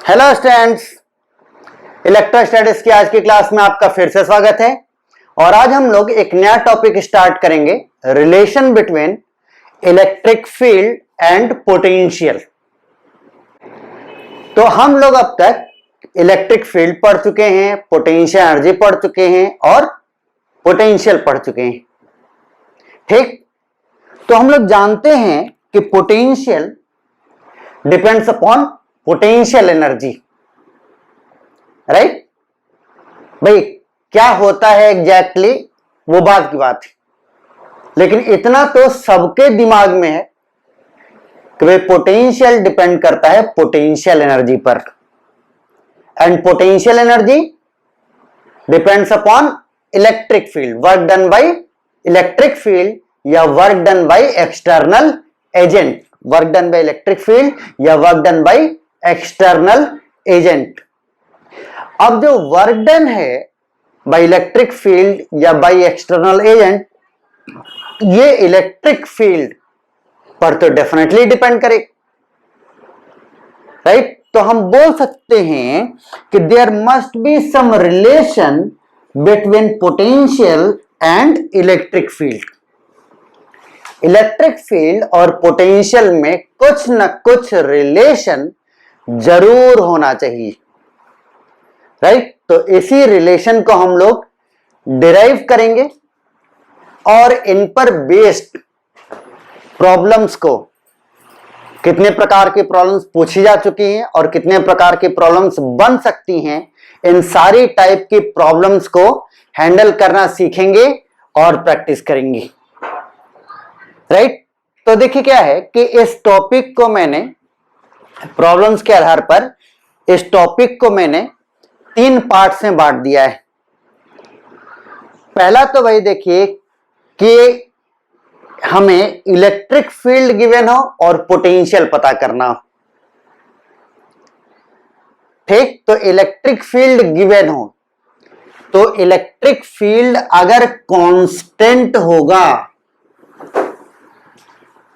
Hello students, electrostatics की आज की क्लास में आपका फिर से स्वागत है। और आज हम लोग एक नया टॉपिक स्टार्ट करेंगे, relation between electric field and potential. तो हम लोग अब तक इलेक्ट्रिक फील्ड पढ़ चुके हैं, पोटेंशियल एनर्जी पढ़ चुके हैं और पोटेंशियल पढ़ चुके हैं। ठीक, तो हम लोग जानते हैं कि potential depends upon potential energy, right. भाई क्या होता है एग्जैक्टली वो बात की बात है, लेकिन इतना तो सबके दिमाग में है कि भाई पोटेंशियल डिपेंड करता है पोटेंशियल एनर्जी पर, and potential energy depends upon electric field, work done by electric field या work done by external agent, work done by electric field या work done by external agent. अब जो work done है by electric field या by external agent, ये electric field पर तो definitely depend करे, राइट। तो हम बोल सकते हैं कि there must be some relation between potential and electric field. Electric field और पोटेंशियल में कुछ न कुछ रिलेशन जरूर होना चाहिए, राइट। तो इसी रिलेशन को हम लोग डिराइव करेंगे और इन पर बेस्ड प्रॉब्लम्स को, कितने प्रकार की प्रॉब्लम्स पूछी जा चुकी हैं और कितने प्रकार की प्रॉब्लम्स बन सकती हैं, इन सारी टाइप की प्रॉब्लम्स को हैंडल करना सीखेंगे और प्रैक्टिस करेंगे, राइट। तो देखिए क्या है कि इस टॉपिक को मैंने प्रॉब्लम्स के आधार पर इस टॉपिक को मैंने 3 पार्ट्स में बांट दिया है। पहला तो भाई देखिए कि हमें इलेक्ट्रिक फील्ड गिवन हो और पोटेंशियल पता करना हो, ठीक। तो इलेक्ट्रिक फील्ड गिवन हो तो इलेक्ट्रिक फील्ड अगर कांस्टेंट होगा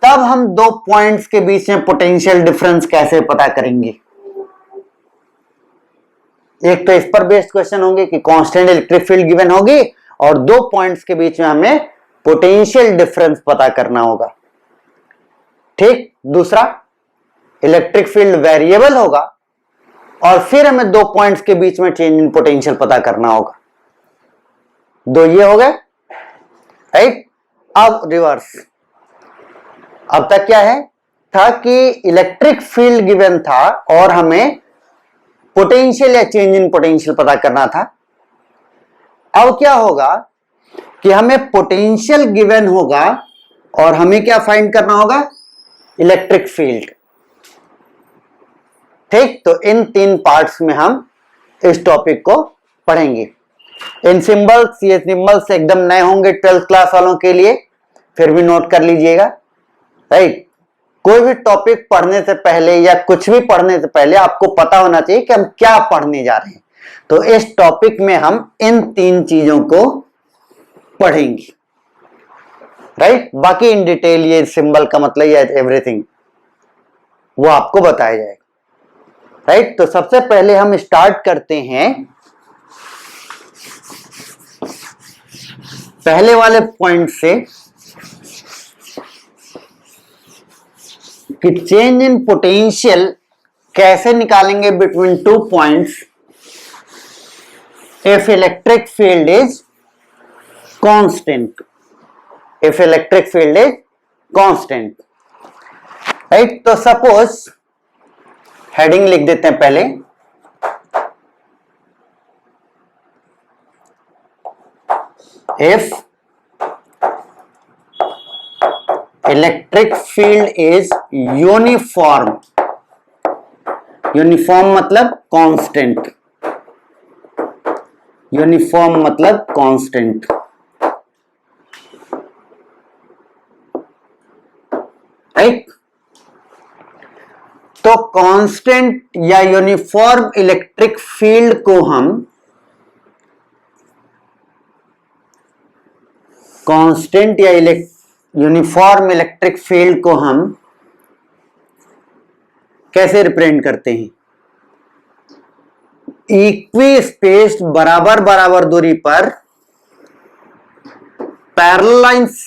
तब हम 2 पॉइंट्स के बीच में पोटेंशियल डिफरेंस कैसे पता करेंगे। एक तो इस पर बेस्ड क्वेश्चन होंगे कि कांस्टेंट इलेक्ट्रिक फील्ड गिवन होगी और 2 पॉइंट्स के बीच में हमें पोटेंशियल डिफरेंस पता करना होगा, ठीक। दूसरा, इलेक्ट्रिक फील्ड वेरिएबल होगा और फिर हमें 2 पॉइंट्स के बीच में चेंज इन पोटेंशियल पता करना होगा। 2 ये हो गए, राइट। अब रिवर्स, अब तक क्या है था कि इलेक्ट्रिक फील्ड गिवन था और हमें पोटेंशियल या चेंज इन पोटेंशियल पता करना था। अब क्या होगा कि हमें पोटेंशियल गिवन होगा और हमें क्या फाइंड करना होगा, इलेक्ट्रिक फील्ड, ठीक। तो इन 3 पार्ट्स में हम इस टॉपिक को पढ़ेंगे। इन सिंबल्स, ये सिंबल्स एकदम नए होंगे 12th क्लास वालों के लिए, फिर भी नोट कर लीजिएगा, राइट। कोई भी टॉपिक पढ़ने से पहले या कुछ भी पढ़ने से पहले आपको पता होना चाहिए कि हम क्या पढ़ने जा रहे हैं। तो इस टॉपिक में हम इन 3 चीजों को पढ़ेंगे, राइट। बाकी इन डिटेल ये सिंबल का मतलब या एवरीथिंग वो आपको बताया जाएगा, राइट। तो सबसे पहले हम स्टार्ट करते हैं पहले वाले पॉइंट से कि चेंज इन पोटेंशियल कैसे निकालेंगे between 2 points if electric field is constant, if electric field is constant, right. तो सपोज हेडिंग लिख देते हैं पहले, if electric field is uniform, uniform मतलब कांस्टेंट, यूनिफॉर्म मतलब कांस्टेंट, राइट। तो कांस्टेंट या यूनिफॉर्म इलेक्ट्रिक फील्ड को हम कांस्टेंट या यूनिफॉर्म इलेक्ट्रिक फील्ड को हम कैसे रिप्रेजेंट करते हैं, इक्वी स्पेस्ड बराबर बराबर दूरी पर पैरेलल लाइंस,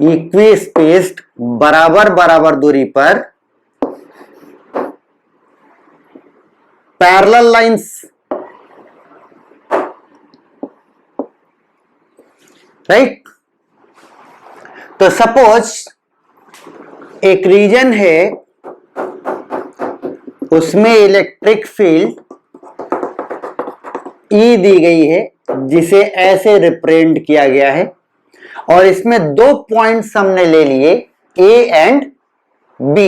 इक्वी स्पेस्ड बराबर बराबर दूरी पर पैरेलल लाइंस, राइट। तो सपोज एक रीजन है, उसमें इलेक्ट्रिक फील्ड E दी गई है जिसे ऐसे रिप्रेजेंट किया गया है, और इसमें दो पॉइंट्स हमने ले लिए A एंड B,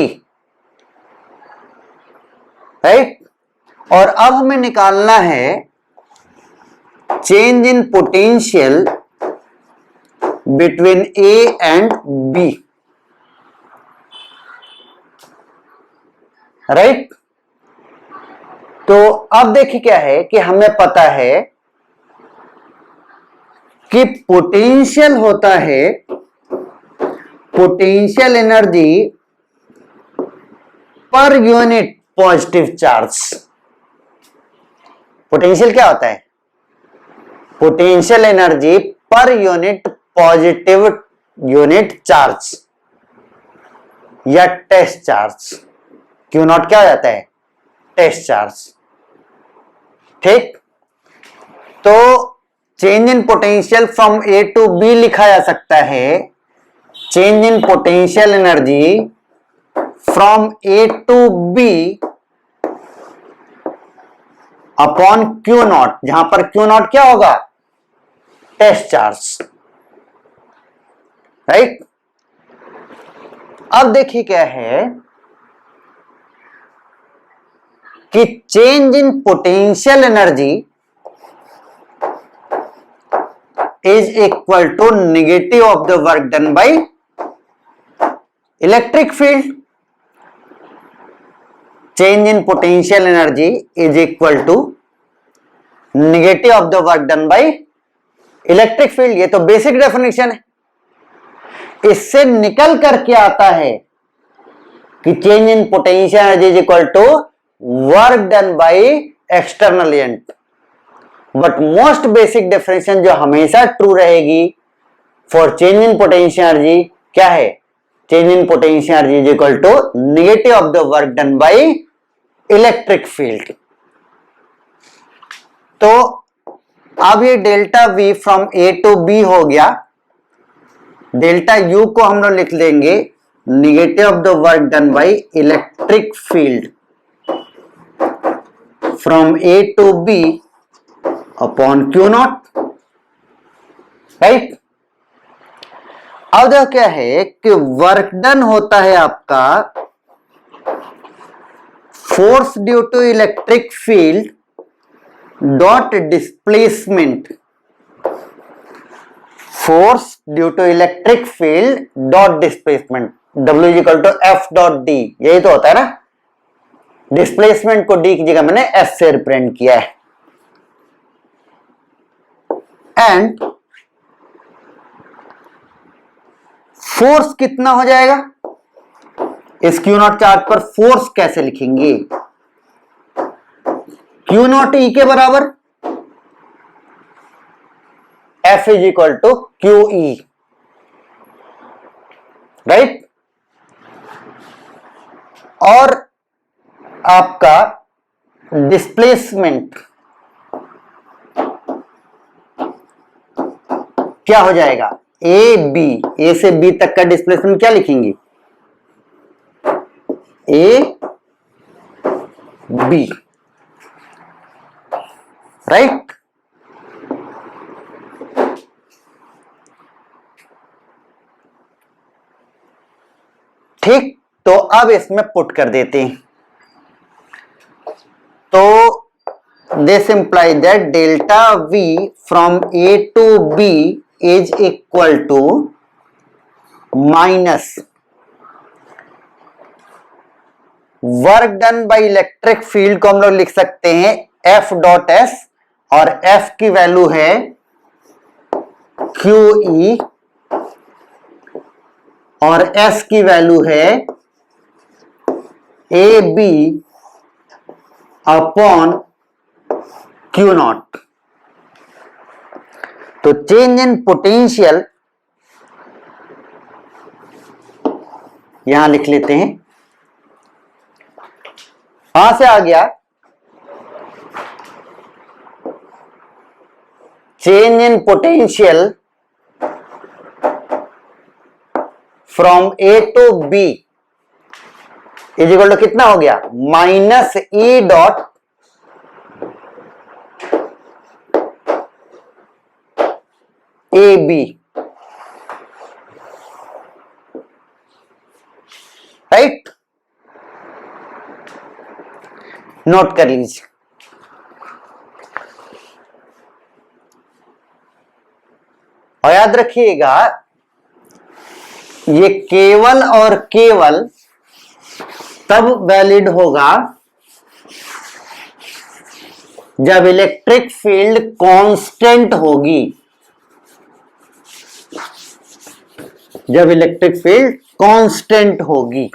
राइट। और अब हमें निकालना है change in potential between A and B, right. तो अब देखिए क्या है कि हमें पता है कि पोटेंशियल होता है potential energy per unit positive charge. Potential क्या होता है? Potential energy per unit positive unit charge या टेस्ट चार्ज। क्यू नॉट क्या हो जाता है? टेस्ट चार्ज, ठीक। तो change in potential from A to B लिखा जा सकता है change in potential energy from A to B upon Q naught, जहां पर क्यू नॉट क्या होगा? Test charge, right. अब देखिए क्या है कि change in potential energy is equal to negative of the work done by electric field. Change in potential energy is equal to negative of the work done by electric field. ये तो basic definition है। इससे निकल करके आता है कि change in potential energy is equal to work done by external agent. But most basic definition जो हमेशा ट्रू रहेगी for change in potential energy क्या है? Change in potential energy is equal to negative of the work done by electric field. तो अब ये delta V from A to B हो गया। डेल्टा U को हम लोग लिख लेंगे negative of the work done by electric field from A to B upon Q naught, right. अब देखो क्या है कि वर्क डन होता है आपका force due to electric field dot displacement, force due to electric field dot displacement, W is equal to F dot D। यही तो होता है ना, डिस्प्लेसमेंट को D की जगह मैंने S से रिप्रेजेंट किया है। एंड फोर्स कितना हो जाएगा? इस क्यू नॉट चार्ज पर फोर्स कैसे लिखेंगे? क्यू नॉट ई के बराबर F is equal to Q E, right. और आपका डिस्प्लेसमेंट क्या हो जाएगा? ए बी, ए से बी तक का डिस्प्लेसमेंट क्या लिखेंगे? A B, right. ठीक, तो अब इसमें पुट कर देते हैं। तो this imply that delta V from A to B is equal to minus work done by electric field को हम लोग लिख सकते हैं F डॉट S, और F की वैल्यू है QE और S की वैल्यू है AB अपॉन क्यू नॉट। तो चेंज इन पोटेंशियल यहां लिख लेते हैं, कहां से आ गया, change in potential from A to B is equal to कितना हो गया, minus E dot A B, right. Note कर लीजिए। और याद रखिएगा ये केवल और केवल तब वैलिड होगा जब इलेक्ट्रिक फील्ड कांस्टेंट होगी, जब इलेक्ट्रिक फील्ड कांस्टेंट होगी।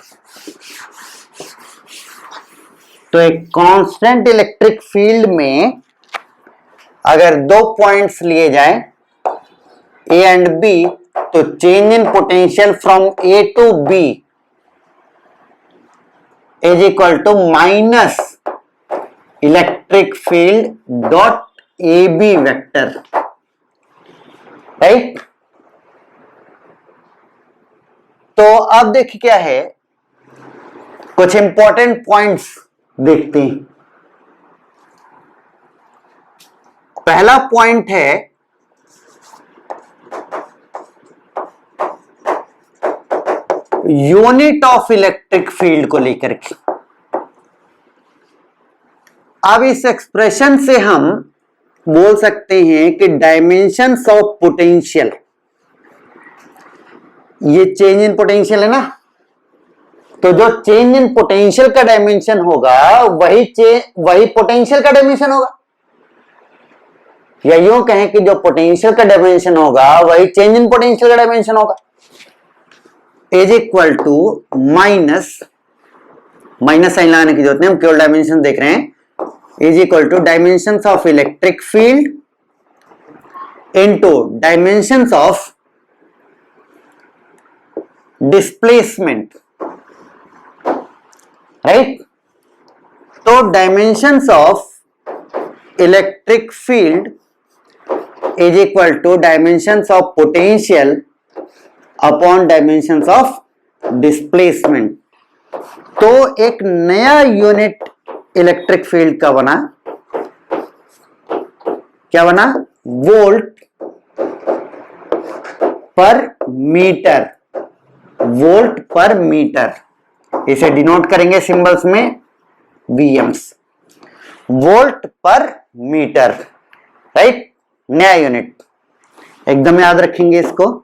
तो एक कांस्टेंट इलेक्ट्रिक फील्ड में अगर दो पॉइंट्स लिए जाएं ए एंड बी, तो change in potential from A to B is equal to minus electric field dot A B vector, right. तो अब देखिए क्या है, कुछ इंपॉर्टेंट पॉइंट्स देखते हैं। पहला पॉइंट है यूनिट ऑफ इलेक्ट्रिक फील्ड को लेकर के। अब इस एक्सप्रेशन से हम बोल सकते हैं कि डायमेंशंस ऑफ पोटेंशियल, ये चेंज इन पोटेंशियल है ना, तो जो चेंज इन पोटेंशियल का डायमेंशन होगा वही पोटेंशियल का डायमेंशन होगा, या यूं कहें कि जो पोटेंशियल का डायमेंशन होगा वही चेंज इन पोटेंशियल का डायमेंशन होगा, is equal to minus sign लगाने की जरूरत नहीं, हम केवल डायमेंशन देख रहे हैं, is equal to dimensions of electric field into dimensions of displacement, right. तो dimensions of electric field is equal to dimensions of potential upon dimensions of displacement. तो एक नया यूनिट इलेक्ट्रिक फील्ड का बना, क्या बना, volt per metre, volt per metre. इसे denote करेंगे सिंबल्स में VMs, volt per metre, right, नया यूनिट, एकदम याद रखेंगे इसको।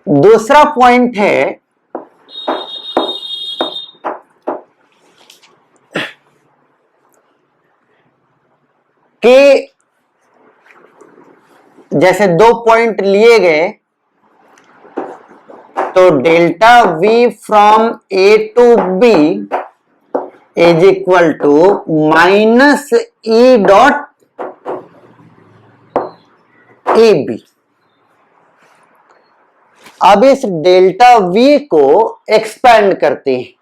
दूसरा पॉइंट है कि जैसे दो पॉइंट लिए गए तो delta V from A to B is equal to minus E dot A B. अब इस डेल्टा V को एक्सपैंड करते हैं,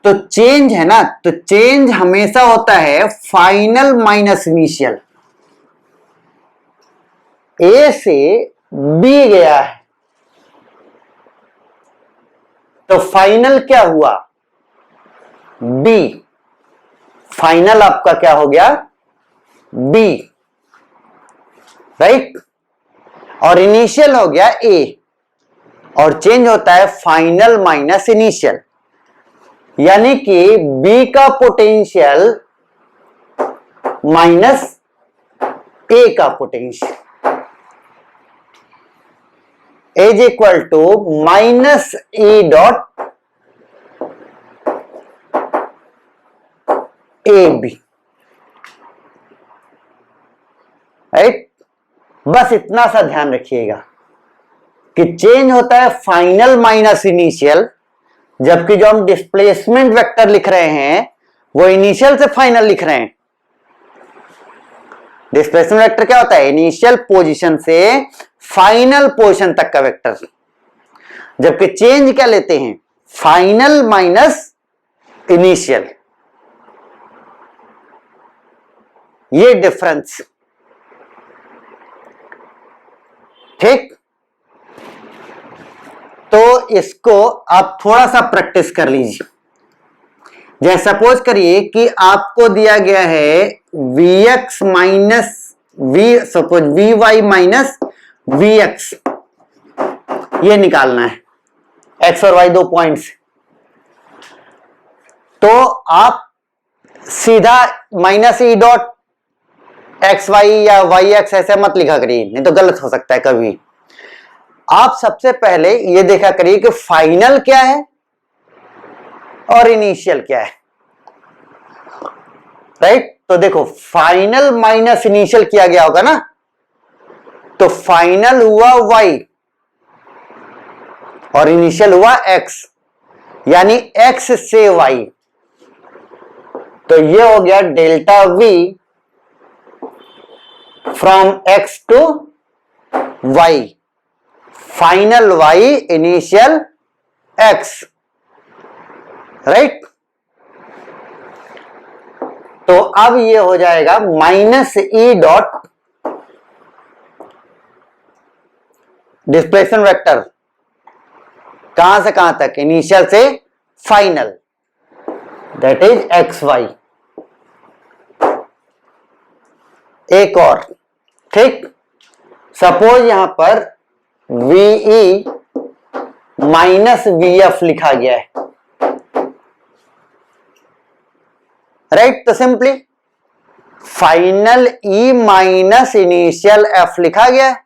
तो चेंज है ना, तो चेंज हमेशा होता है फाइनल माइनस इनिशियल। ए से बी गया है तो फाइनल क्या हुआ, बी, फाइनल आपका क्या हो गया, बी, राइट। और इनिशियल हो गया ए, और चेंज होता है फाइनल माइनस इनिशियल, यानी कि बी का पोटेंशियल माइनस ए का potential is equal to minus E dot A B, right. बस इतना सा ध्यान रखिएगा। कि चेंज होता है फाइनल माइनस इनिशियल, जबकि जो हम डिस्प्लेसमेंट वेक्टर लिख रहे हैं वो इनिशियल से फाइनल लिख रहे हैं। डिस्प्लेसमेंट वेक्टर क्या होता है? इनिशियल पोजीशन से फाइनल पोजीशन तक का वेक्टर, जबकि चेंज क्या लेते हैं? Final minus initial. ये डिफरेंस, ठीक। तो इसको आप थोड़ा सा प्रैक्टिस कर लीजिए। जैसे सपोज करिए कि आपको दिया गया है vx minus suppose vy minus vx, ये निकालना है, x और y दो पॉइंट्स। तो आप सीधा minus E dot X Y या वाई एक्स ऐसे मत लिखा करिए, नहीं तो गलत हो सकता है कभी। आप सबसे पहले ये देखा करिए कि फाइनल क्या है और इनिशियल क्या है, राइट। तो देखो फाइनल माइनस इनिशियल किया गया होगा ना, तो फाइनल हुआ y और इनिशियल हुआ x, यानी x से y। तो ये हो गया delta v from x to y, final y initial x, right. तो अब ये हो जाएगा minus E dot displacement vector, कहां से कहां तक? इनिशियल से final, that is X Y. एक और, ठीक। सपोज यहां पर VE माइनस VF लिखा गया है, राइट। तो simply final E minus initial F लिखा गया है,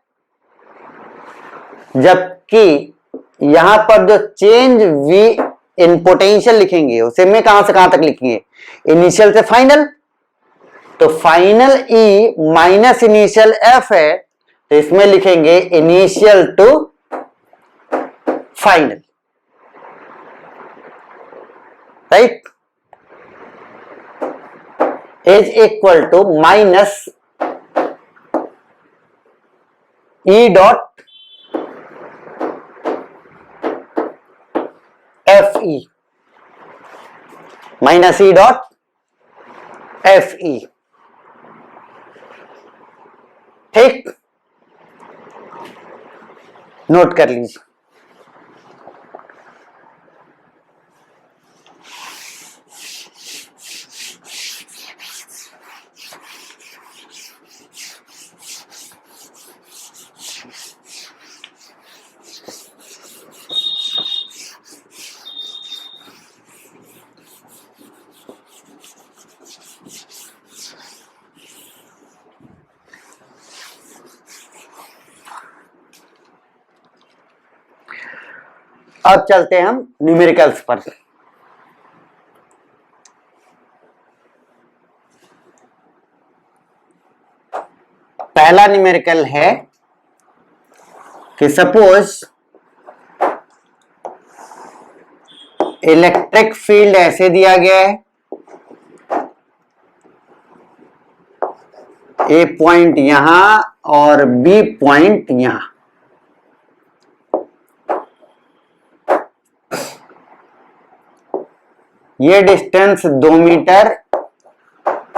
जबकि यहां पर जो चेंज V इन पोटेंशियल लिखेंगे उसे में कहां से कहां तक लिखेंगे? इनिशियल से फाइनल। तो final E minus initial F है, तो इसमें लिखेंगे initial to final, right. Is equal to minus E dot FE, minus E dot FE, ठीक। नोट कर लीजिए। अब चलते हैं हम न्यूमेरिकल्स पर। पहला न्यूमेरिकल है कि सपोज इलेक्ट्रिक फील्ड ऐसे दिया गया है, ए पॉइंट यहां और बी पॉइंट यहां, ये distance 2 meter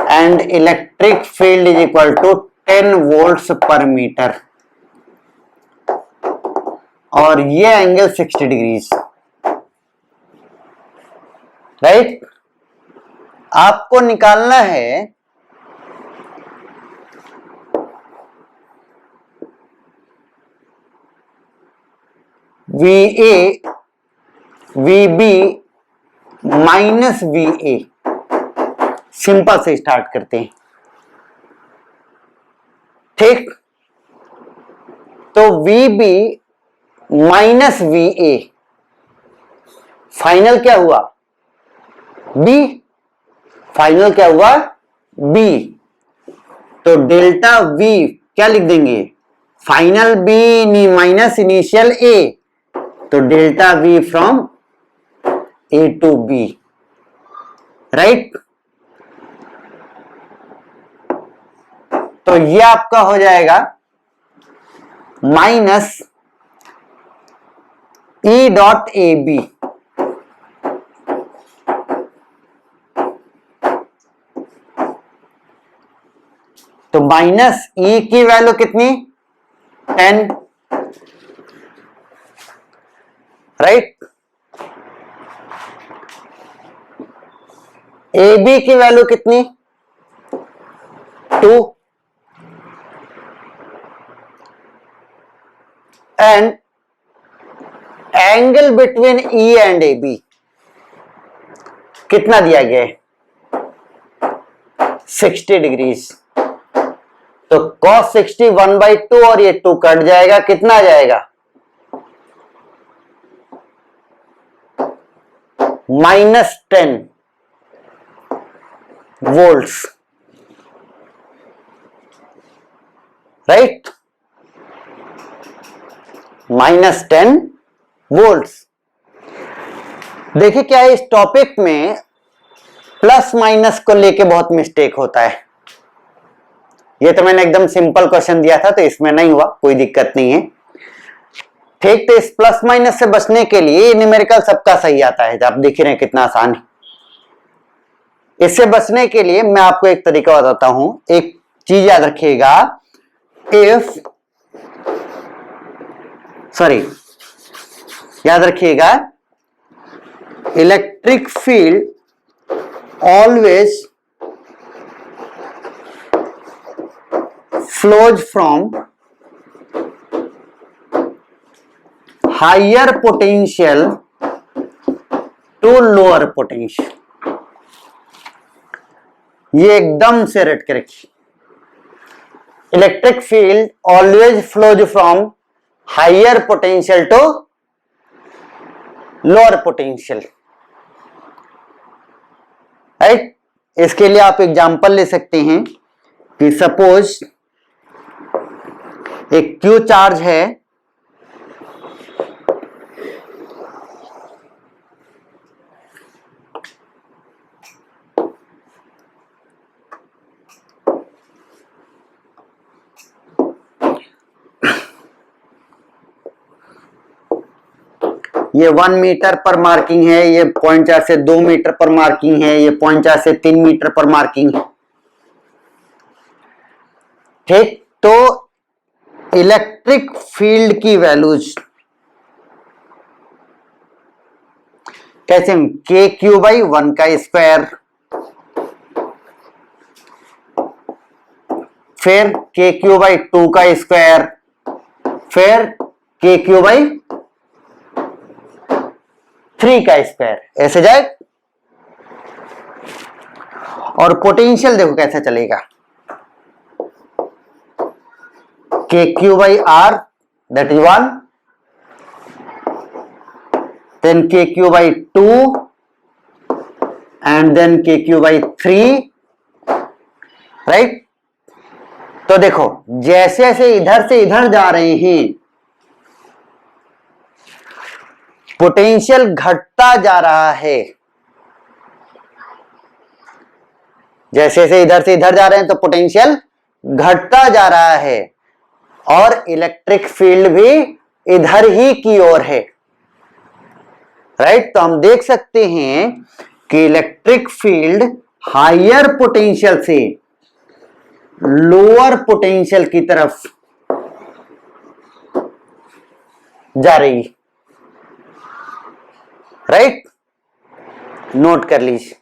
and electric field is equal to 10 volts per metre, और ये एंगल 60 डिग्रीज, राइट। आपको निकालना है VA VB minus VA। Simple से स्टार्ट करते हैं, ठीक। तो VB माइनस VA, फाइनल क्या हुआ? B, फाइनल क्या हुआ? B। तो डेल्टा V क्या लिख देंगे? Final B minus initial A, तो delta V from A to B, right. तो ये आपका हो जाएगा minus E dot A B, तो माइनस ई की वैल्यू कितनी 10, राइट। ए बी की वैल्यू कितनी 2, and angle between E and A B कितना दिया गया है 60 डिग्रीज। तो cos 60 1/2 और ये 2 कट जाएगा, कितना आ जाएगा -10 वोल्ट्स, राइट, -10 वोल्ट्स। देखिए क्या है इस टॉपिक में प्लस माइनस को लेके बहुत मिस्टेक होता है। ये तो मैंने एकदम सिंपल क्वेश्चन दिया था तो इसमें नहीं हुआ, कोई दिक्कत नहीं है, ठीक। तो इस प्लस माइनस से बचने के लिए न्यूमेरिकल सबका सही आता है, आप देख रहे हैं कितना आसान है। इससे बचने के लिए मैं आपको एक तरीका बताता हूं, एक चीज याद रखिएगा, याद रखिएगा, electric field always flows from higher potential to lower potential। ये एकदम से रट के रखिए, electric field always flows from higher potential to lower potential, right. इसके लिए आप एग्जांपल ले सकते हैं कि सपोज एक क्यू चार्ज है, ये 1 मीटर पर मार्किंग है, ये 0.4 से 2 मीटर पर मार्किंग है, ये 0.4 से 3 मीटर पर मार्किंग है, ठीक। तो इलेक्ट्रिक फील्ड की वैल्यूज कैसे, के क्यू बाई 1 का स्क्वायर, फिर के क्यू बाई 2 का स्क्वायर, फिर के क्यू बाई 3 का स्क्वायर, ऐसे जाए। और पोटेंशियल देखो कैसे चलेगा, K Q by R that is 1, then K Q by 2 and then K Q by 3, right. तो देखो जैसे जैसे इधर से इधर जा रहे हैं पोटेंशियल घटता जा रहा है, जैसे जैसे इधर से इधर जा रहे हैं तो पोटेंशियल घटता जा रहा है, और इलेक्ट्रिक फील्ड भी इधर ही की ओर है, राइट। तो हम देख सकते हैं कि इलेक्ट्रिक फील्ड हायर पोटेंशियल से लोअर पोटेंशियल की तरफ जा रही, राइट, नोट कर लीजिए।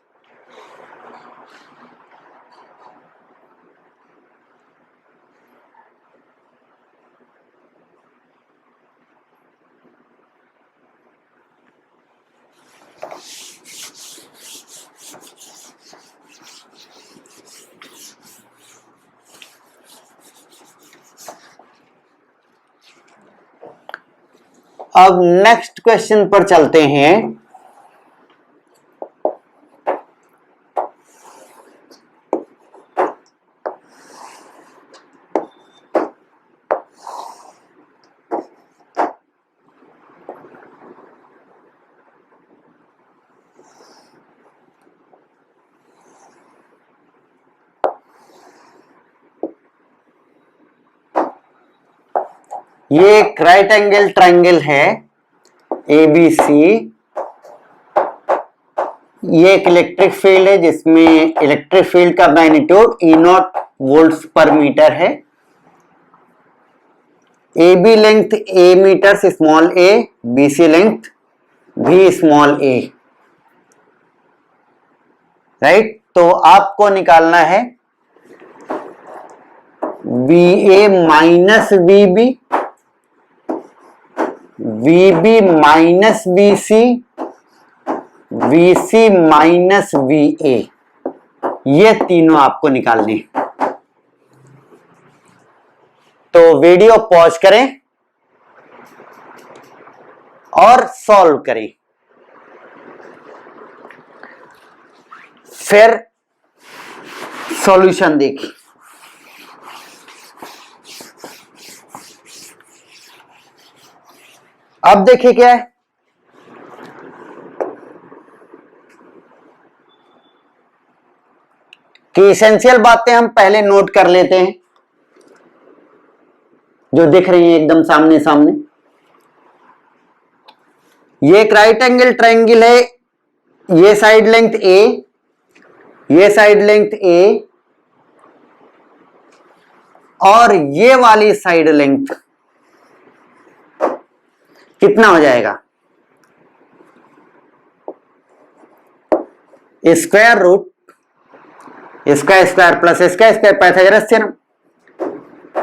अब नेक्स्ट क्वेश्चन पर चलते हैं। ये एक राइट एंगल ट्रायंगल है ABC। ये एक इलेक्ट्रिक फील्ड है जिसमें इलेक्ट्रिक फील्ड का magnitude E0 volts per meter है। AB length A meters small a, BC length B small a, right. तो आपको निकालना है VA minus VB, VB minus BC, VC minus VA, ये तीनों आपको निकालने। तो वीडियो पॉज करें और सॉल्व करें, फिर सॉल्यूशन देखिए। अब देखिए क्या है, कि एसेंशियल बातें हम पहले नोट कर लेते हैं जो दिख रही हैं एकदम सामने सामने। ये एक राइट एंगल ट्रायंगल है, ये साइड लेंथ A, ये साइड लेंथ A और ये वाली साइड लेंथ कितना हो जाएगा, स्क्वायर रूट इसका स्क्वायर प्लस इसका square, Pythagoras theorem,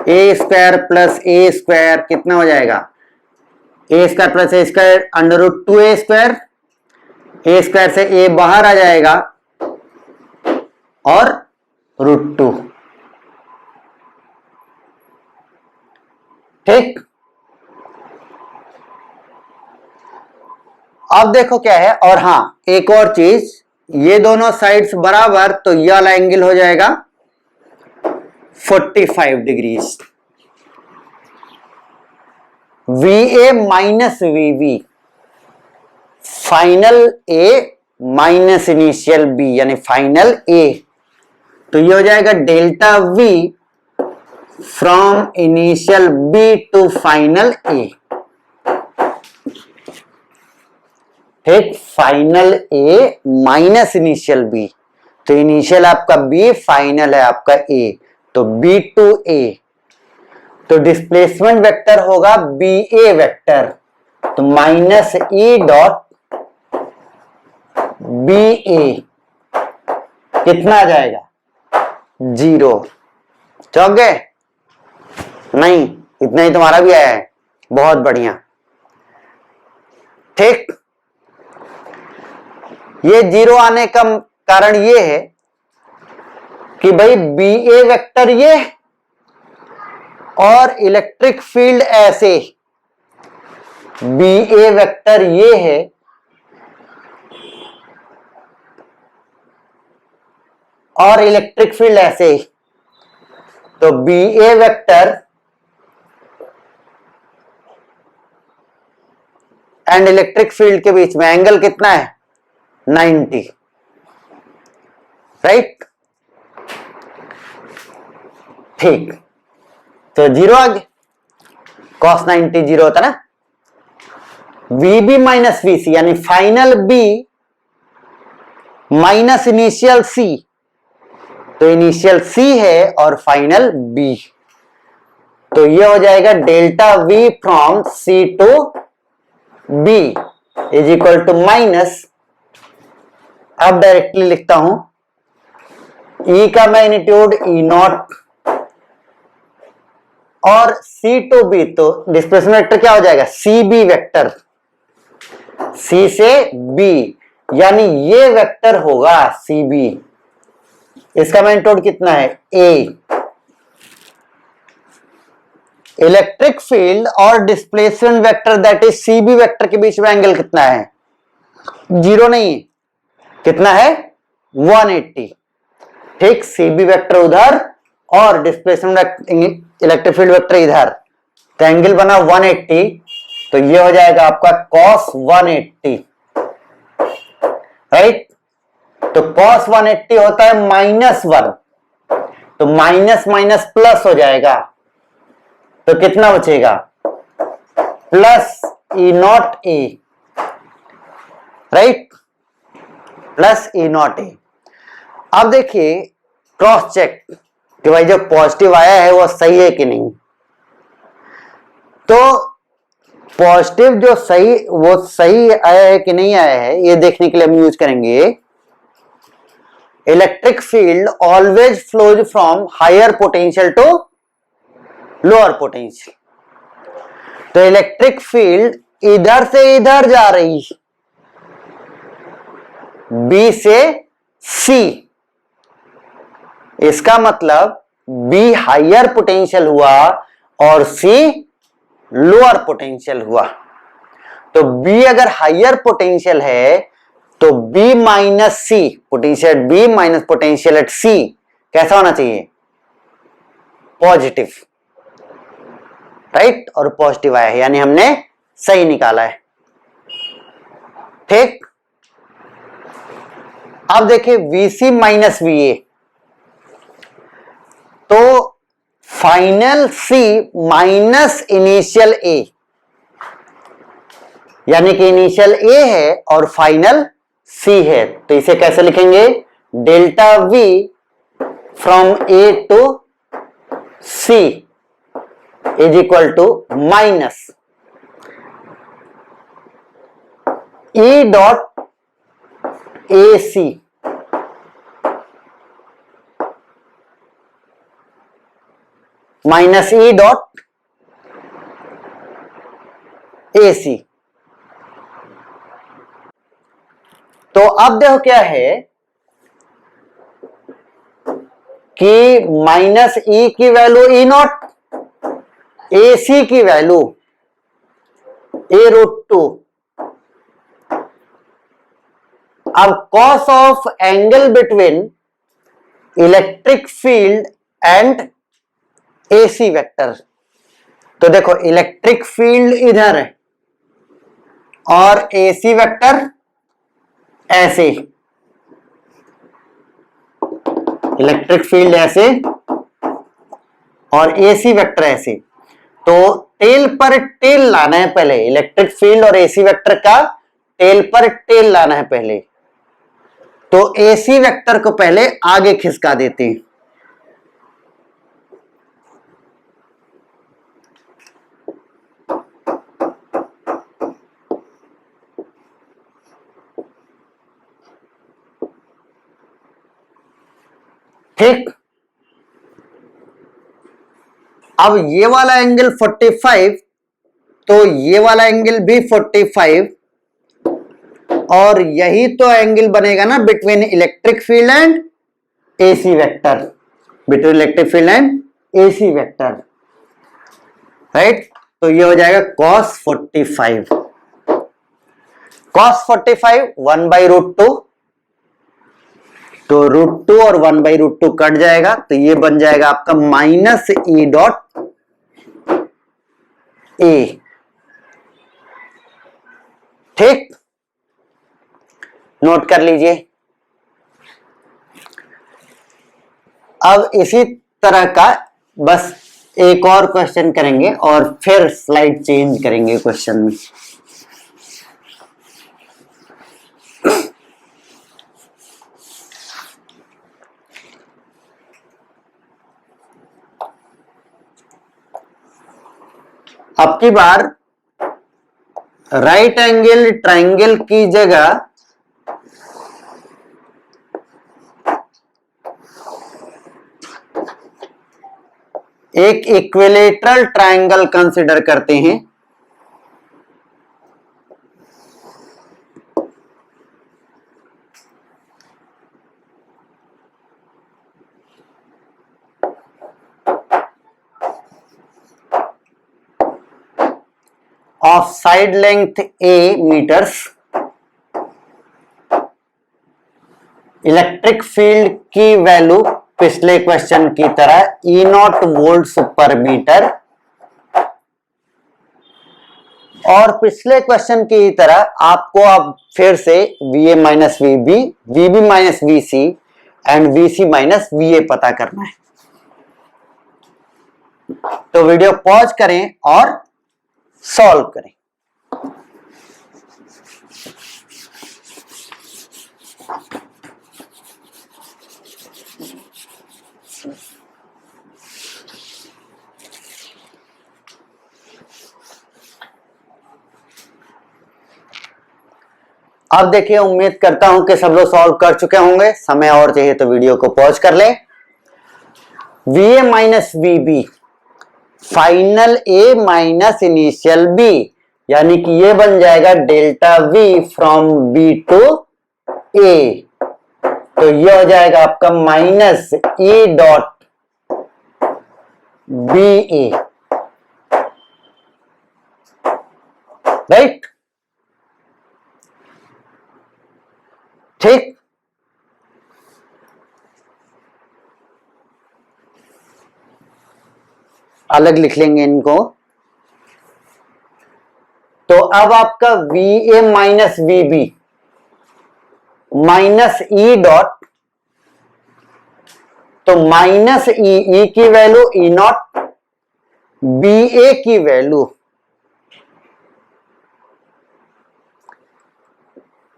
A square plus A square कितना हो जाएगा, A square plus A square under root 2A square, A square से A बाहर आ जाएगा और √2, ठीक। अब देखो क्या है, और हाँ एक और चीज, ये दोनों साइड्स बराबर तो ये वाला एंगल हो जाएगा 45 degrees. VA minus VB, final A minus initial B यानी फाइनल A, तो ये हो जाएगा delta V from initial B to final A, ठीक। Final A minus initial B, तो इनिशियल आपका B, फाइनल है आपका A, तो B टू A, तो डिस्प्लेसमेंट वेक्टर होगा BA वेक्टर, तो माइनस E डॉट BA कितना आ जाएगा, 0। चौक गए? नहीं, इतना ही तुम्हारा भी आया है, बहुत बढ़िया, ठीक। ये 0 आने का कारण ये है कि भाई BA वेक्टर ये और इलेक्ट्रिक फील्ड ऐसे, BA वेक्टर ये है और इलेक्ट्रिक फील्ड ऐसे, तो BA vector and electric field के बीच में एंगल कितना है, 90, राइट, ठीक। तो 0 आ गया, cos 90 0 होता ना। VB माइनस VC यानी final B minus initial C, तो इनिशियल C है और फाइनल B, तो ये हो जाएगा delta V from C to B is equal to minus, अब डायरेक्टली लिखता हूं, E का मैग्नीट्यूड E0 और C टू B, तो डिस्प्लेसमेंट वेक्टर क्या हो जाएगा, CB वेक्टर, C से B, यानी ये वेक्टर होगा CB, इसका मैग्नीट्यूड कितना है A। इलेक्ट्रिक फील्ड और displacement vector that is CB vector के बीच में एंगल कितना है, 0 नहीं, कितना है 180, ठीक। CB वेक्टर उधर और डिस्प्लेसमेंट इलेक्ट्रिक फील्ड वेक्टर इधर, तो एंगल बना 180, तो ये हो जाएगा आपका cos 180, राइट। तो cos 180 होता है -1, तो माइनस माइनस प्लस हो जाएगा, तो कितना बचेगा plus E not a, right, plus E not a. अब देखिए क्रॉस चेक कि भाई जो पॉजिटिव आया है वो सही है कि नहीं। तो पॉजिटिव जो सही, वो सही आया है कि नहीं आया है, ये देखने के लिए हम यूज करेंगे electric field always flows from higher potential to lower potential. तो इलेक्ट्रिक फील्ड इधर से इधर जा रही है, बी से सी, इसका मतलब बी हायर पोटेंशियल हुआ और सी लोअर पोटेंशियल हुआ। तो बी अगर हायर पोटेंशियल है तो B minus C, potential at B minus potential at C कैसा होना चाहिए, पॉजिटिव, राइट। और पॉजिटिव आया है, यानी हमने सही निकाला है, ठीक। अब देखिए वीसी माइनस वीए, तो फाइनल सी माइनस इनिशियल ए, यानी कि इनिशियल ए है और फाइनल सी है, तो इसे कैसे लिखेंगे, delta V from A to C is equal to minus E dot A C, minus E dot A C. तो अब देखो क्या है कि माइनस ई की वैल्यू ई नॉट, ए सी की वैल्यू ए रूट टू। अब cos of angle between electric field and AC vector, तो देखो इलेक्ट्रिक फील्ड इधर है और एसी वेक्टर ऐसे, इलेक्ट्रिक फील्ड ऐसे और एसी वेक्टर ऐसे। तो टेल पर टेल लाना है पहले, इलेक्ट्रिक फील्ड और एसी वेक्टर का टेल पर टेल लाना है पहले। तो एसी वेक्टर को पहले आगे खिसका देते हैं, ठीक। अब ये वाला एंगल 45, तो ये वाला एंगल भी 45, और यही तो एंगल बनेगा ना between electric field and AC vector, between electric field and AC vector, right. तो ये हो जाएगा cos 45, cos 45 1 by root two, तो रूट टू और 1 बाई रूट टू कट जाएगा, तो ये बन जाएगा आपका माइनस ई डॉट ए, ठीक। नोट कर लीजिए। अब इसी तरह का बस एक और क्वेश्चन करेंगे और फिर स्लाइड चेंज करेंगे क्वेश्चन में। अब की बार राइट एंगल ट्रायंगल की जगह एक इक्विलेटरल ट्रायंगल कंसीडर करते हैं। Of side length a metres, electric field की वैल्यू पिछले क्वेश्चन की तरह E naught volt per metre, और पिछले क्वेश्चन की तरह आपको अब फिर से VA minus VB, VB minus VC and VC minus VA पता करना है। तो वीडियो पॉज करें और सॉल्व करें। अब देखिए, उम्मीद करता हूं कि सब लोग सॉल्व कर चुके होंगे। समय और चाहिए तो वीडियो को पॉज कर ले। VA minus VB final A minus initial B, यानी कि ये बन जाएगा delta V from B to A। तो ये हो जाएगा आपका minus E dot BA, right. ठीक, अलग लिख लेंगे इनको। तो अब आपका VA minus VB minus E dot, तो माइनस E की वैल्यू E नॉट, BA की वैल्यू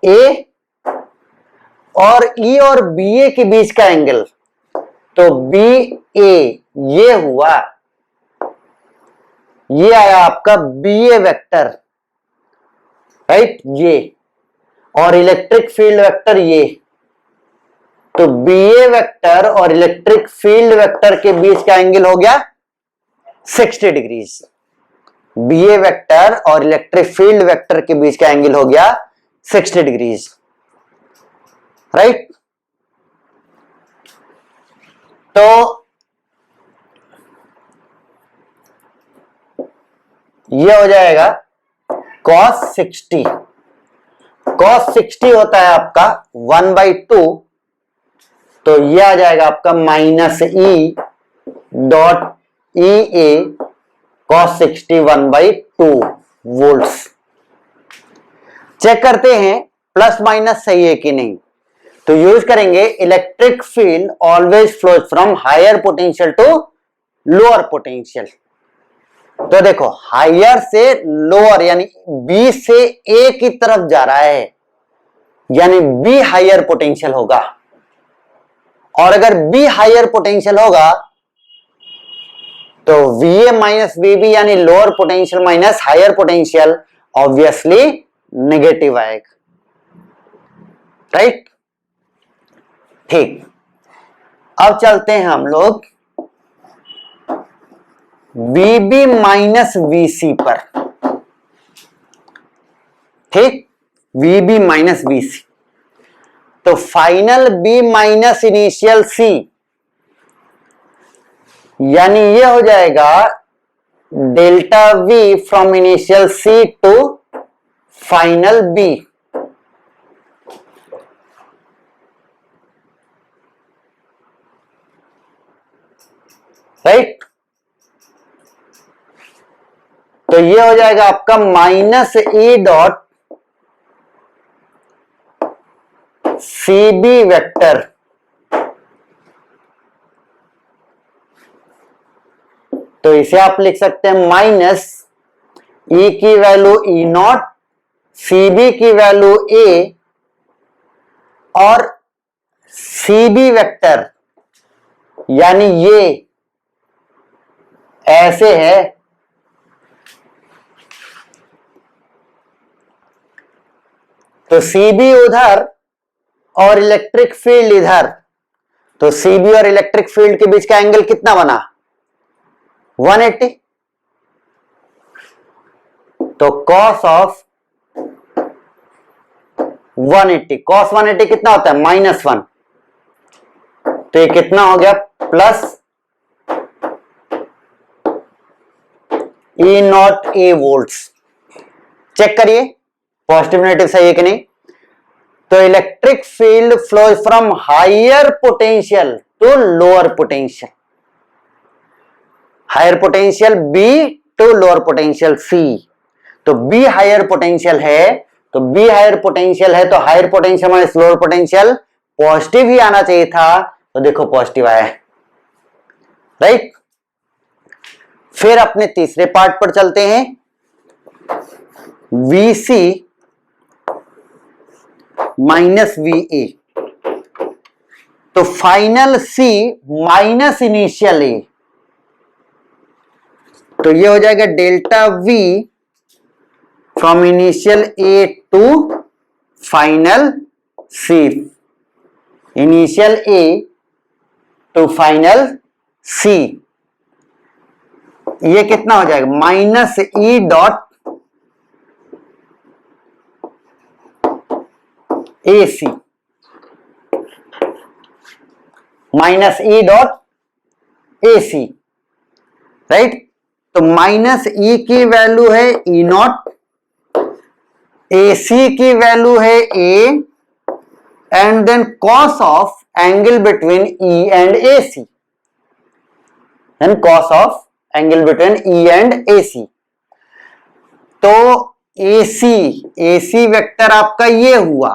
A, और E और BA के बीच का एंगल, तो BA ये हुआ, ये आया आपका BA वेक्टर, राइट, ये, और इलेक्ट्रिक फील्ड वेक्टर ये। तो BA वेक्टर और इलेक्ट्रिक फील्ड वेक्टर के बीच का एंगल हो गया 60 डिग्रीज। BA वेक्टर और इलेक्ट्रिक फील्ड वेक्टर के बीच का एंगल हो गया 60 डिग्रीज, राइट। तो ये हो जाएगा cos 60। cos 60 होता है आपका 1/2, तो ये आ जाएगा आपका minus E dot EA cos 60 1/2 volts. Check करते हैं प्लस माइनस सही है कि नहीं। तो यूज करेंगे electric field always flows from higher potential to lower potential. तो देखो, हायर से लोअर यानी B से A की तरफ जा रहा है, यानी B हायर पोटेंशियल होगा। और अगर B हायर पोटेंशियल होगा तो VA माइनस VB यानी lower potential minus higher potential obviously negative आएगा, राइट। ठीक, अब चलते हैं हम लोग VB माइनस VC पर। ठीक, VB माइनस VC, तो final B minus initial C, यानी ये हो जाएगा delta V from initial C to final B। Right, तो ये हो जाएगा आपका minus E dot CB vector, तो इसे आप लिख सकते हैं माइनस E की वैल्यू E नॉट, CB की वैल्यू A, और CB वेक्टर यानी ये ऐसे है, तो CB उधर और इलेक्ट्रिक फील्ड इधर, तो CB और इलेक्ट्रिक फील्ड के बीच का एंगल कितना बना 180। तो cos ऑफ 180, cos 180 कितना होता है -1, तो ये कितना हो गया plus E naught A volts. Check करिए पॉजिटिव नेगेटिव सही है कि नहीं। तो electric field flows from higher potential to lower potential, higher potential B to lower potential C। तो B हायर पोटेंशियल है, तो B हायर पोटेंशियल है, तो higher potential minus lower potential positive ही आना चाहिए था, तो देखो पॉजिटिव आया है, राइट। फिर अपने तीसरे पार्ट पर चलते हैं। VC माइनस VA, तो final C minus initial A, तो ये हो जाएगा delta V from initial A to final C, initial A to final C, ये कितना हो जाएगा minus E dot AC, minus E dot AC, right. तो माइनस E की वैल्यू है E नॉट, AC की वैल्यू है A, and then cos of angle between E and AC, and cos of angle between E and AC। तो AC vector आपका ये हुआ,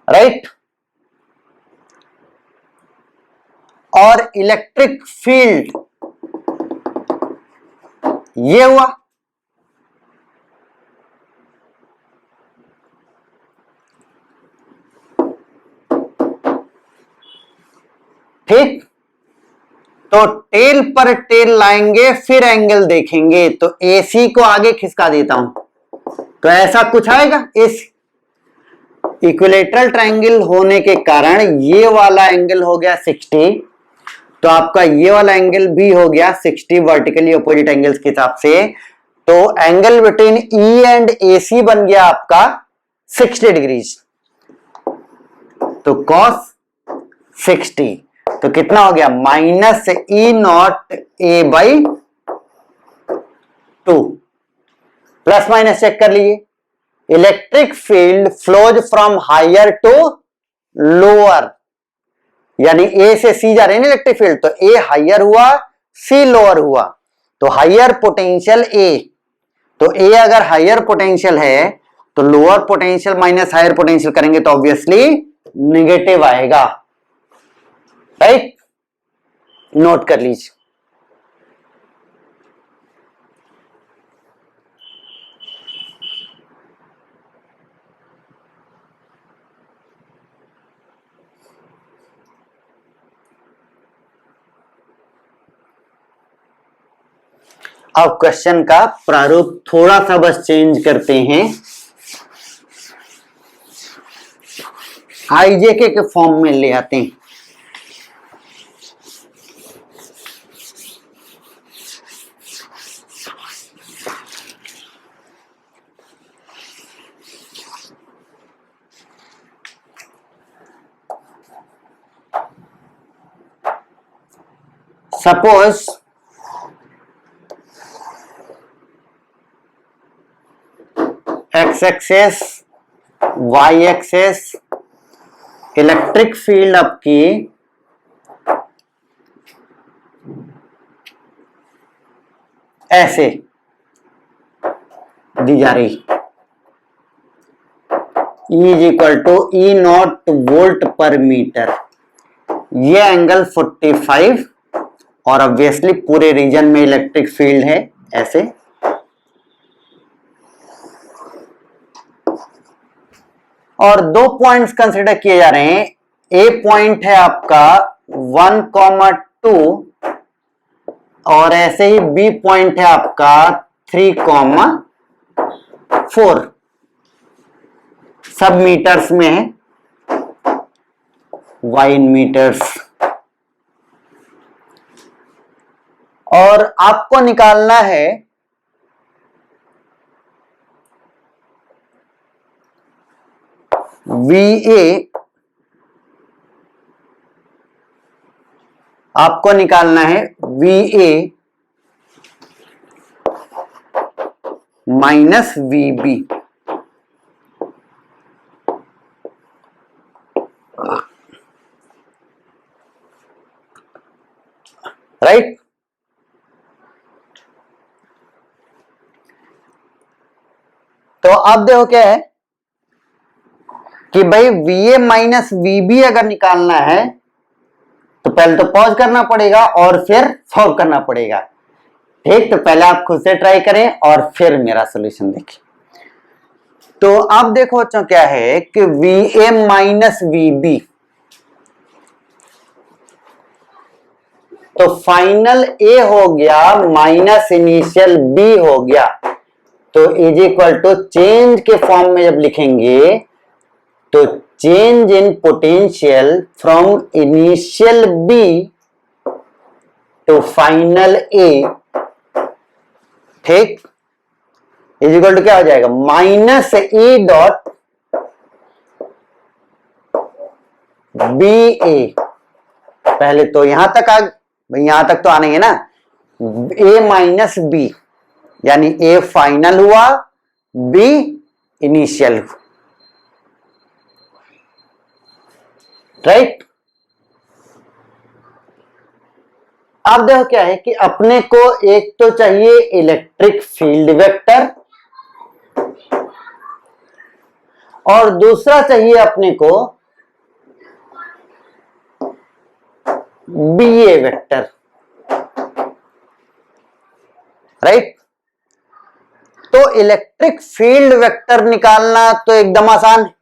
right. और इलेक्ट्रिक फील्ड ये हुआ, ठीक। तो टेल पर टेल लाएंगे फिर एंगल देखेंगे, तो AC को आगे खिसका देता हूं, तो ऐसा कुछ आएगा। इस इक्विलेटरल ट्रायंगल होने के कारण ये वाला एंगल हो गया 60, तो आपका ये वाला एंगल भी हो गया 60 वर्टिकली अपोजिट एंगल्स के हिसाब से, तो angle between E and AC बन गया आपका 60 डिग्रीज, तो कॉस 60, तो कितना हो गया minus E naught A by 2, plus minus check कर लीजिए। Electric field flows from higher to lower, यानी A से C जा रहे हैं इलेक्ट्रिक फील्ड, तो A हायर हुआ C लोअर हुआ, तो हायर पोटेंशियल A, तो A अगर हायर पोटेंशियल है तो lower potential minus higher potential करेंगे तो ऑब्वियसली नेगेटिव आएगा, राइट। नोट कर लीजिए। अब क्वेश्चन का प्रारूप थोड़ा सा बस चेंज करते हैं, आईजेके के फॉर्म में ले आते हैं। Suppose X axis Y axis electric field आपकी ऐसे दी जा रही, E is equal to E naught volt per metre, ये एंगल 45, और ऑब्वियसली पूरे रीजन में इलेक्ट्रिक फील्ड है ऐसे, और दो पॉइंट्स कंसिडर किए जा रहे हैं। ए पॉइंट है आपका 1,2 और ऐसे ही बी पॉइंट है आपका 3,4, सब मीटर्स में है, y इन मीटर्स, और आपको निकालना है VA, आपको निकालना है VA माइनस VB, राइट। तो अब देखो क्या है कि भाई VA माइनस VB अगर निकालना है तो पहले तो पॉज करना पड़ेगा और फिर सॉल्व करना पड़ेगा। ठीक, तो पहले आप खुद से ट्राई करें और फिर मेरा सोल्यूशन देखिए। तो अब देखो बच्चों क्या है कि VA माइनस VB, तो फाइनल A हो गया माइनस इनिशियल B हो गया, तो इज इक्वल टू चेंज के फॉर्म में जब लिखेंगे तो change in potential from initial B to final A, ठीक, इज इक्वल टू क्या हो जाएगा माइनस E डॉट BA। पहले तो यहां तक यहां तक तो आने है ना, A माइनस B, यानी A फाइनल हुआ, B इनिशियल, राइट। अब देखो क्या है कि अपने को एक तो चाहिए इलेक्ट्रिक फील्ड वेक्टर और दूसरा चाहिए अपने को BA वेक्टर, राइट। तो इलेक्ट्रिक फील्ड वेक्टर निकालना तो एकदम आसान है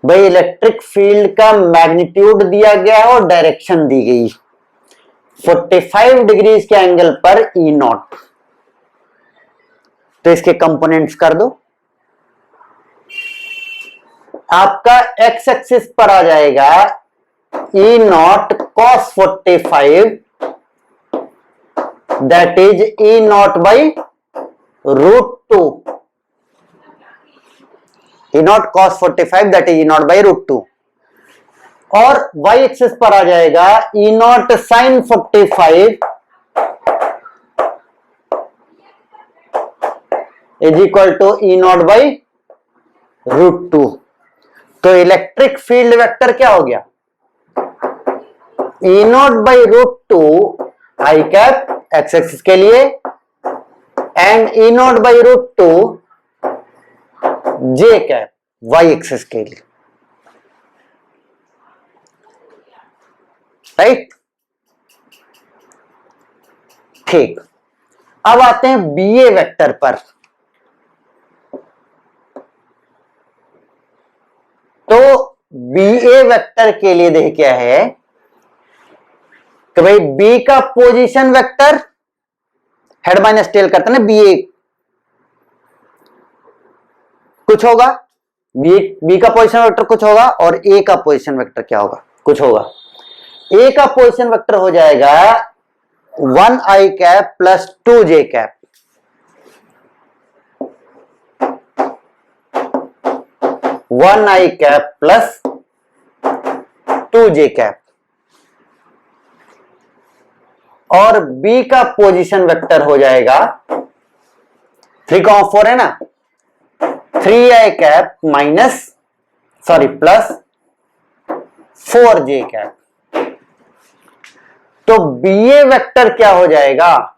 भाई। इलेक्ट्रिक फील्ड का मैग्नीट्यूड दिया गया है और डायरेक्शन दी गई 45 डिग्रीज के एंगल पर E नॉट, तो इसके कंपोनेंट्स कर दो। आपका एक्स एक्सिस पर आ जाएगा E naught cos 45, that is E naught by √2, E naught cos 45 that is E naught by √2, और y एक्सिस पर आ जाएगा E naught sin 45 is equal to E naught by √2। तो इलेक्ट्रिक फील्ड वेक्टर क्या हो गया E naught by √2 I cap X axis के लिए and E naught by √2 J cap y axis के लिए, राइट। ठीक, अब आते हैं BA वेक्टर पर। तो BA वेक्टर के लिए देख क्या है कि भाई B का position vector head minus tell करता है ना, BA कुछ होगा, B का पोजीशन वेक्टर कुछ होगा और A का पोजीशन वेक्टर क्या होगा, कुछ होगा। A का पोजीशन वेक्टर हो जाएगा 1i cap plus 2j cap, one i cap plus 2j cap, और B का पोजीशन वेक्टर हो जाएगा 3,4 है ना, 3i cap minus sorry plus 4j cap. तो BA वेक्टर क्या हो जाएगा,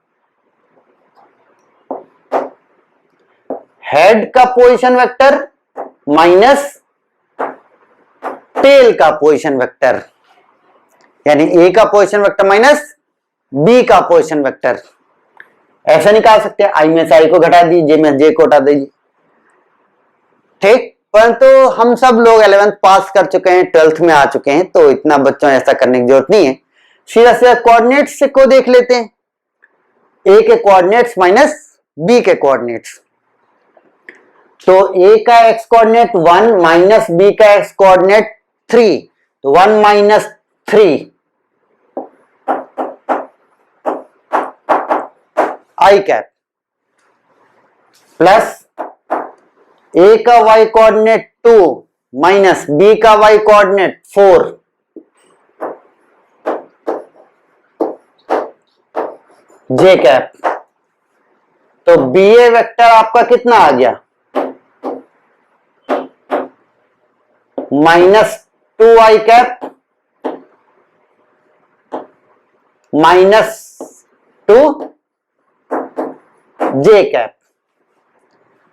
हेड का पोजीशन वेक्टर माइनस टेल का पोजीशन वेक्टर, यानी A का पोजीशन वेक्टर माइनस B का पोजीशन वेक्टर। ऐसा निकाल सकते हैं, I में से I को घटा दीजिए, J में J को हटा दीजिए, ठीक। परंतु हम सब लोग 11th पास कर चुके हैं, 12th में आ चुके हैं, तो इतना बच्चों ऐसा करने की जरूरत नहीं है। सीधा सीधा कोऑर्डिनेट्स को देख लेते हैं, A के कोऑर्डिनेट्स माइनस B के कोऑर्डिनेट्स। तो A का x कोऑर्डिनेट 1 माइनस B का x कोऑर्डिनेट 3, तो 1 minus 3 i cap plus A का y कोऑर्डिनेट 2 माइनस B का y कोऑर्डिनेट 4, j कैप। तो BA वेक्टर आपका कितना आ गया, minus 2i cap minus 2j cap,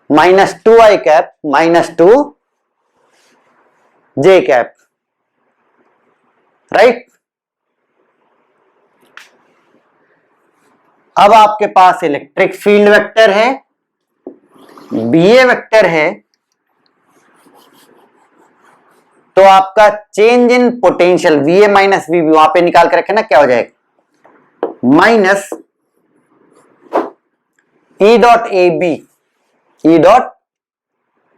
minus 2i cap minus 2j cap, right. अब आपके पास इलेक्ट्रिक फील्ड वेक्टर है, BA vector है, तो आपका change in potential VA minus VB वहां पे निकाल के रखे ना, क्या हो जाएगा minus E dot A B, E dot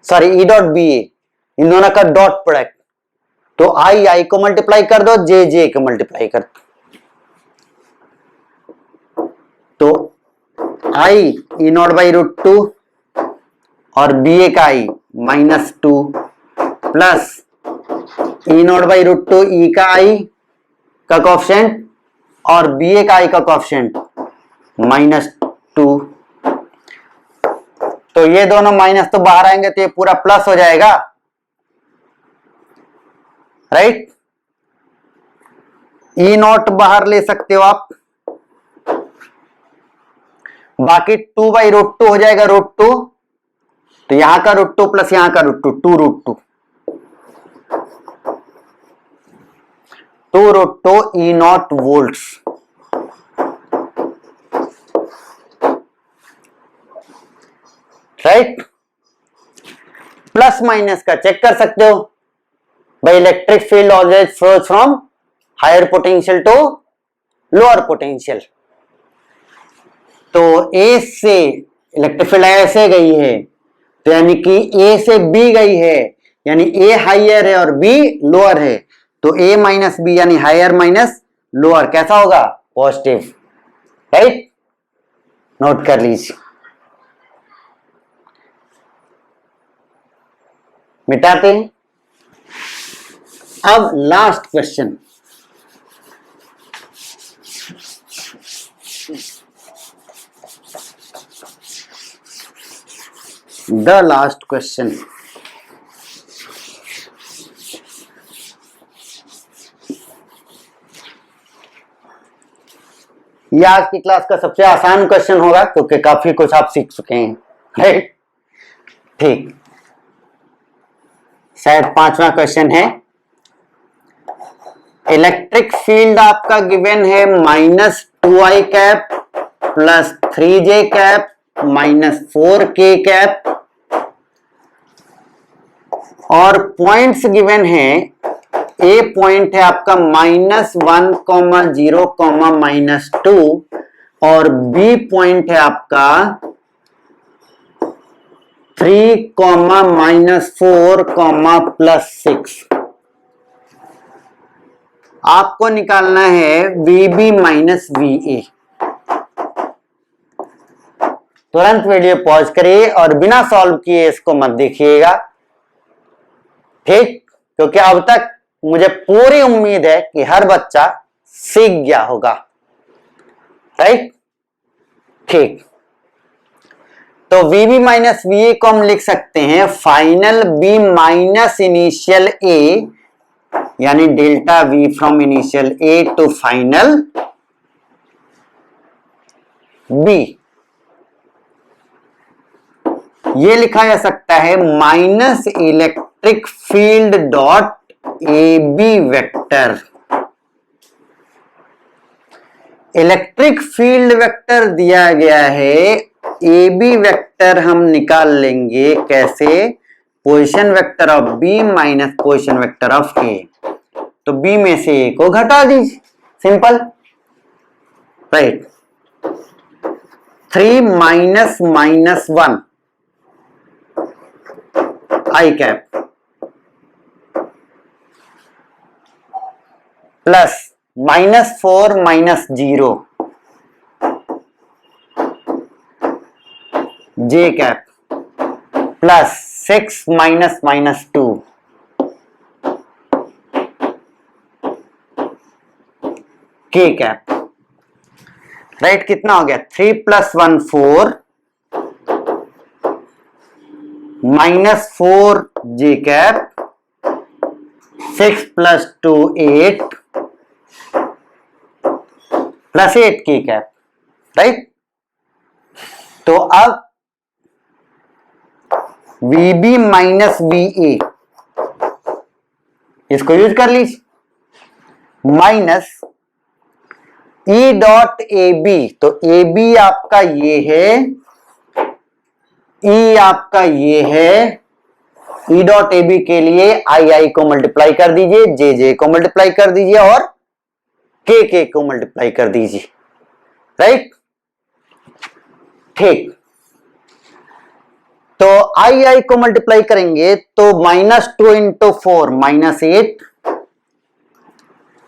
B A, इन दोनों का डॉट प्रोडक्ट, तो आई आई को मल्टीप्लाई कर दो, जे जे को मल्टीप्लाई कर दो, तो i E naught by root two और बी ए का i -2 plus E naught by root two E का आई का कोएफिशिएंट और बी ए का आई का कोएफिशिएंट -2, तो ये दोनों माइनस तो बाहर आएंगे तो ये पूरा प्लस हो जाएगा, राइट। ई नॉट बाहर ले सकते हो आप, बाकी 2/√2 हो जाएगा √2, तो यहां का √2 प्लस यहां का √2, 2√2, 2√2 E naught volts, right. Plus minus का चेक कर सकते हो भाई, electric field always flows from higher potential to lower potential, तो ए से इलेक्ट्रिक फील्ड ऐसे गई है, तो यानी कि ए से बी गई है, यानी ए हायर है और बी लोअर है, तो ए माइनस बी यानी हायर माइनस लोअर कैसा होगा पॉजिटिव, राइट। नोट कर लीजिए, मिटाते हैं। अब last question, the last question, ये आज की क्लास का सबसे आसान क्वेश्चन होगा क्योंकि काफी कुछ आप सीख चुके हैं, राइट। ठीक, शायद 5वां क्वेश्चन है, इलेक्ट्रिक फील्ड आपका गिवन है -2i cap plus 3j cap -4k cap, और पॉइंट्स गिवन है, ए पॉइंट है आपका -1, -0, -2 और बी पॉइंट है आपका 3, -4, +6। आपको निकालना है VB माइनस VA। तुरंत वीडियो पॉज करिए और बिना सॉल्व किए इसको मत देखिएगा, ठीक, क्योंकि अब तक मुझे पूरी उम्मीद है कि हर बच्चा सीख गया होगा, राइट। ठीक, तो VB माइनस VA को हम लिख सकते हैं final B minus initial A, यानी delta V from initial A to final B। ये लिखा जा सकता है minus electric field dot AB vector. Electric field vector दिया गया है, AB वेक्टर हम निकाल लेंगे कैसे, position vector of B minus position vector of A, तो B में से A को घटा दीजिए, simple, right. 3 -1 I cap plus -4 -0 J cap plus 6 -2 K cap, right. कितना हो गया, 3 + 1 4 -4 J cap 6 + 2 8 plus 8 K cap, right. तो अब VB माइनस VA इसको यूज कर लीजिए, minus E dot A B, तो ए बी आपका ये है, ई आपका ये है, ई डॉट ए बी के लिए आई आई को मल्टीप्लाई कर दीजिए, जे जे को मल्टीप्लाई कर दीजिए और के को मल्टीप्लाई कर दीजिए, राइट। ठीक, तो आई आई को मल्टीप्लाई करेंगे तो -2 इंटू 4 -8,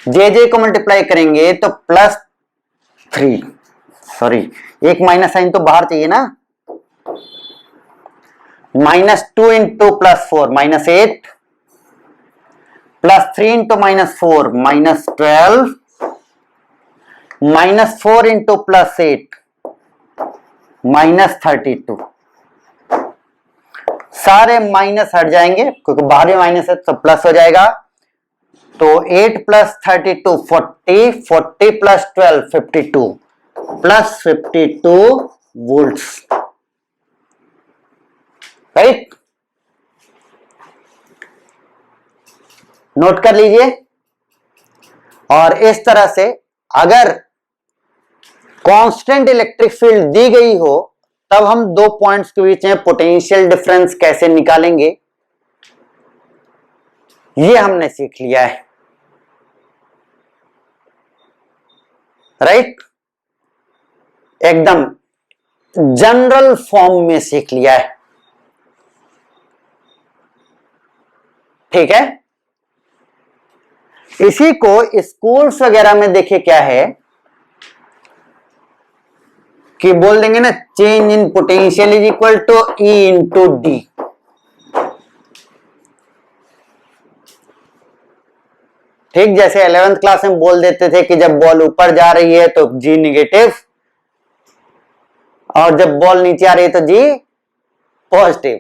जे जे को मल्टीप्लाई करेंगे तो +3, सॉरी एक माइनस साइन तो बाहर चाहिए ना, -2 इंटू +4 -8, +3 इंटू -4 -12, -4 इंटू +8 -32, सारे माइनस हट जाएंगे क्योंकि बाहर में माइनस है तो प्लस हो जाएगा। तो 8 + 32 40, 40 + 12 52, +52 वोल्ट्स, राइट। नोट कर लीजिए। और इस तरह से अगर कांस्टेंट इलेक्ट्रिक फील्ड दी गई हो तब हम दो पॉइंट्स के बीच में पोटेंशियल डिफरेंस कैसे निकालेंगे ये हमने सीख लिया है, राइट। एकदम जनरल फॉर्म में सीख लिया है, ठीक है। इसी को स्कूल्स वगैरह में देखिए क्या है कि बोल देंगे ना, change in potential is equal to E into D. ठीक, जैसे 11th क्लास में बोल देते थे कि जब बॉल ऊपर जा रही है तो जी नेगेटिव और जब बॉल नीचे आ रही है तो जी पॉजिटिव।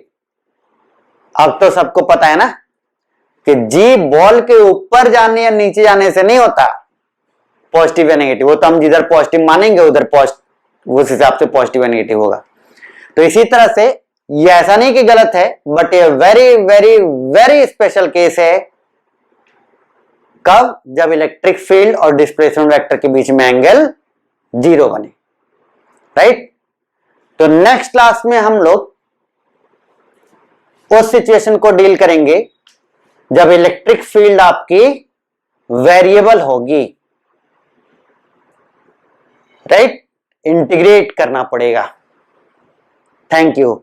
अब तो सबको पता है ना कि जी बॉल के ऊपर जाने या नीचे जाने से नहीं होता पॉजिटिव या नेगेटिव, वो तो हम जिधर पॉजिटिव मानेंगे उधर पॉजिटिव, उस हिसाब से पॉजिटिव या नेगेटिव होगा। तो इसी तरह से ये ऐसा नहीं कि गलत है, बट ये very very very special case है। कब? जब इलेक्ट्रिक फील्ड और डिस्प्लेसमेंट वेक्टर के बीच में एंगल 0 बने, राइट। तो नेक्स्ट क्लास में हम लोग उस सिचुएशन को डील करेंगे जब इलेक्ट्रिक फील्ड आपकी वेरिएबल होगी, राइट। इंटीग्रेट करना पड़ेगा। Thank you.